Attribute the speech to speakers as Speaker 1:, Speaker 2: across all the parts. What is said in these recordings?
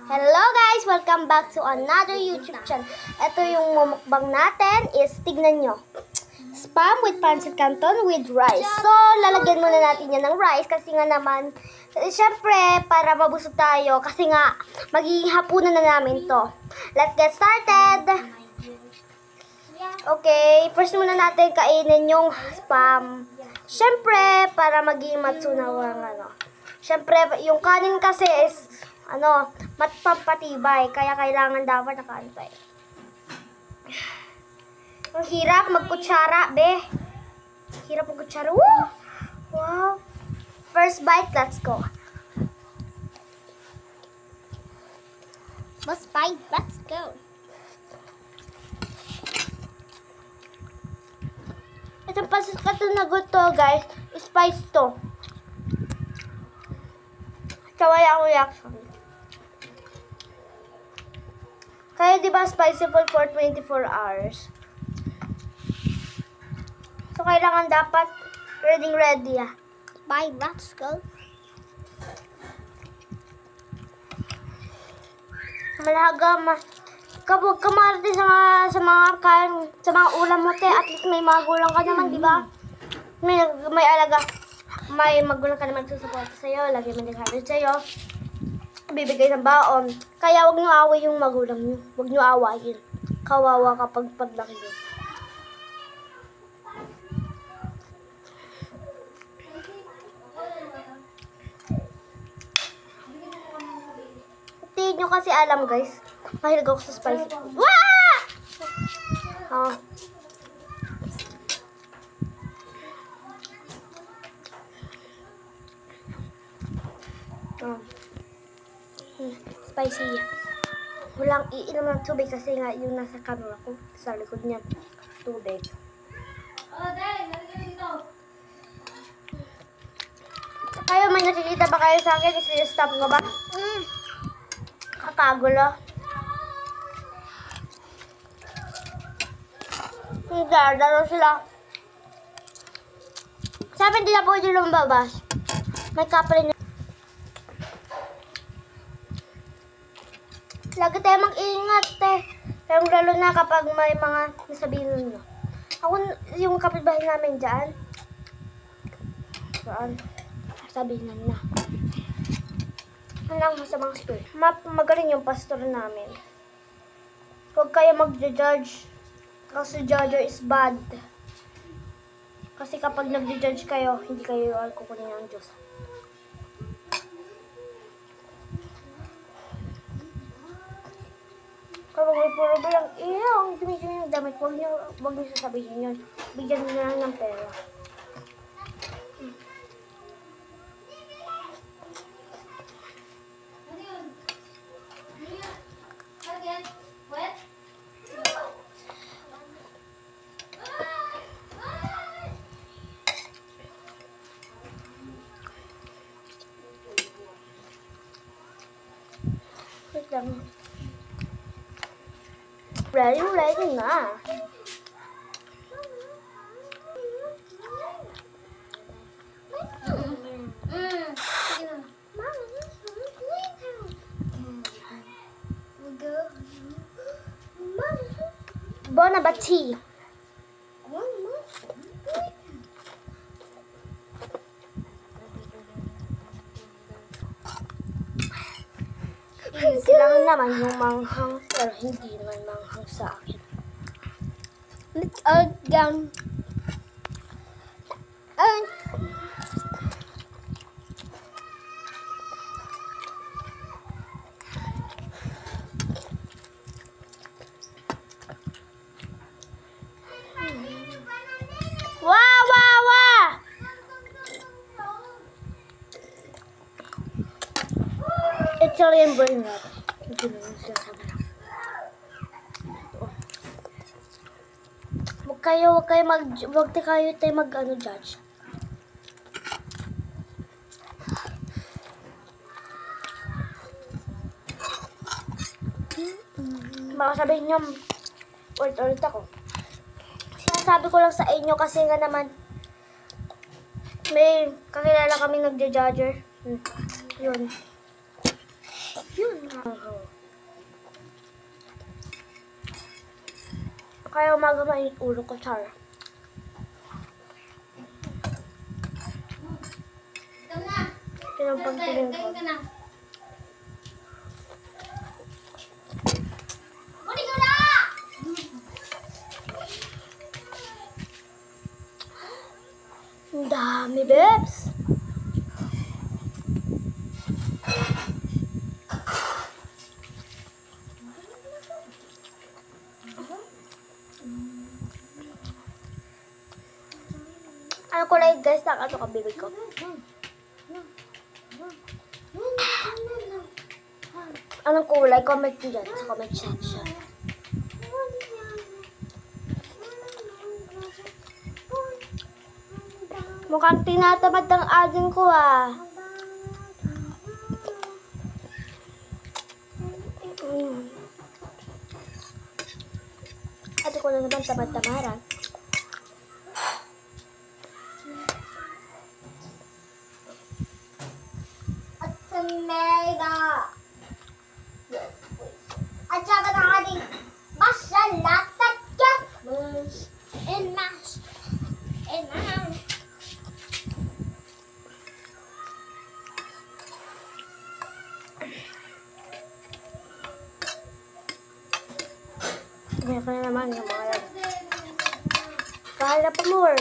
Speaker 1: Hello guys! Welcome back to another YouTube channel. Ito yung mumukbang natin is, tignan nyo. Spam with pancit canton with rice. So, lalagyan muna natin yan ng rice kasi nga naman, syempre, para mabusog tayo kasi nga, magiging hapunan na namin to. Let's get started! Okay, first muna natin kainin yung spam. Syempre, para maging matsunawang Syempre, yung kanin kasi is, matpampatibay. Kaya kailangan dapat nakantay. Ang hirap magkutsara, be. Hirap magkutsara. Woo! Wow. First bite, let's go. First bite, let's go. Itong pancit canton na to, guys. Spice to. Kawaya ang reaction. Kaya diba spicy food for 24 hours? So kailangan dapat ready ah. Bye, let's go. Malaga kapag kamarte sa mga ulam mo, te, at least may magulang ka naman, di ba? May alaga. May magulang ka naman susuporta sa'yo, lagi manigharid sa'yo, bibigay ng baon. Kaya wag nyo away yung magulang nyo. Wag nyo awayin. Kawawa kapag paglaki nyo. Hindi nyo kasi alam, guys. Mahilig ako sa spicy. Wah! Oh. Spicy. Walang iinom ng tubig kasi nga yung nasa camera ko sa likod niya. Tubig. Kayo, may nakikita ba kayo sa akin? Isi-stop ko ba? Kakagulo. Daro sila. Sabi hindi na pwede lumabas. May kapal niya. Lagi tayo mag-ingat, eh. Pero lalo na kapag may mga nasabihin nyo. Ako, yung kapitbahay namin dyan. Saan? Sabihin na. Anong masamang spirit? Magaling yung pastor namin. Huwag kayo mag-judge. Kasi judger is bad. Kasi kapag nag-judge kayo, hindi kayo kukunin ng Diyos. Kapag may puro bilang, ang dumi-dumi yung damit, huwag nyo sasabihin yun. Bigyan nyo lang ng pera. Wait lang. Ready na. Bon appetit. Kailangan naman yung manghang, pero hindi naman manghang sa akin. Let's all down. Wow! It's all in brain rot. Huwag tayo mag-judge. Baka sabihin nyo, ulit ako. Sinasabi ko lang sa inyo kasi nga naman, may kakilala kaming nagja-judger. Yun. Yun. Kaya umaga mainit ulo ko, char. Pinampagtingin ko. Ang dami, Bebs. Ano kulay, guys? Ano kabibig ko? Anong kulay? Comment nyo dyan sa comment section. Mukhang tinatamad ang ading ko, ah. Ate ko na naman tamad-tamaran. At sa mega. At saka na ating masalat at gamas. And mash. And mash. Ganyan ko na naman yung mga yan. Kaya pa more.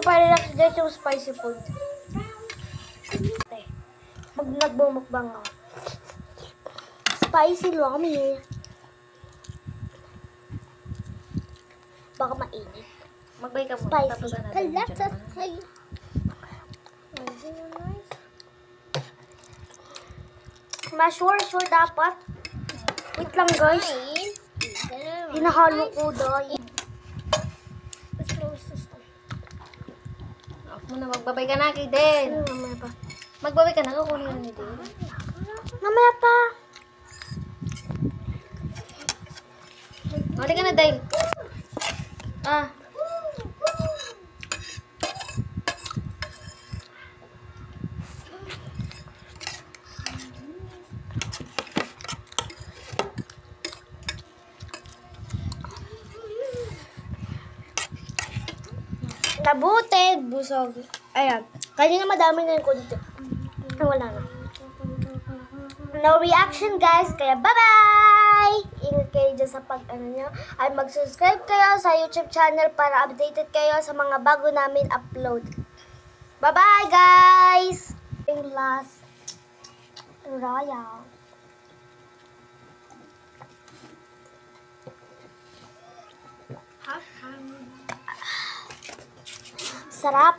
Speaker 1: Pang-relax guys yung spicy food. Nagbumukbang ako. Spicy lomi. Baka mainit.
Speaker 2: Magbay ka muna.
Speaker 1: Spicy.
Speaker 2: Tapos ano,
Speaker 1: Kalata. Sure dapat. Wait lang guys. Hinahalo ko dahil.
Speaker 2: Muna, magbabay ka na kay Den.
Speaker 1: Mamaya pa.
Speaker 2: Magbabay ka na, kukunin na ni Den.
Speaker 1: Mamaya pa.
Speaker 2: Mali ka na, Dale. Ah.
Speaker 1: Nabuted. Busog. Ayan. Kanina madami na yung konti. Wala na. No reaction guys. Kaya bye-bye! Ingat kayo dyan sa pag-ano nyo. Ay mag-subscribe kayo sa YouTube channel para updated kayo sa mga bago namin upload. Bye-bye guys! Yung last royal. Sarap.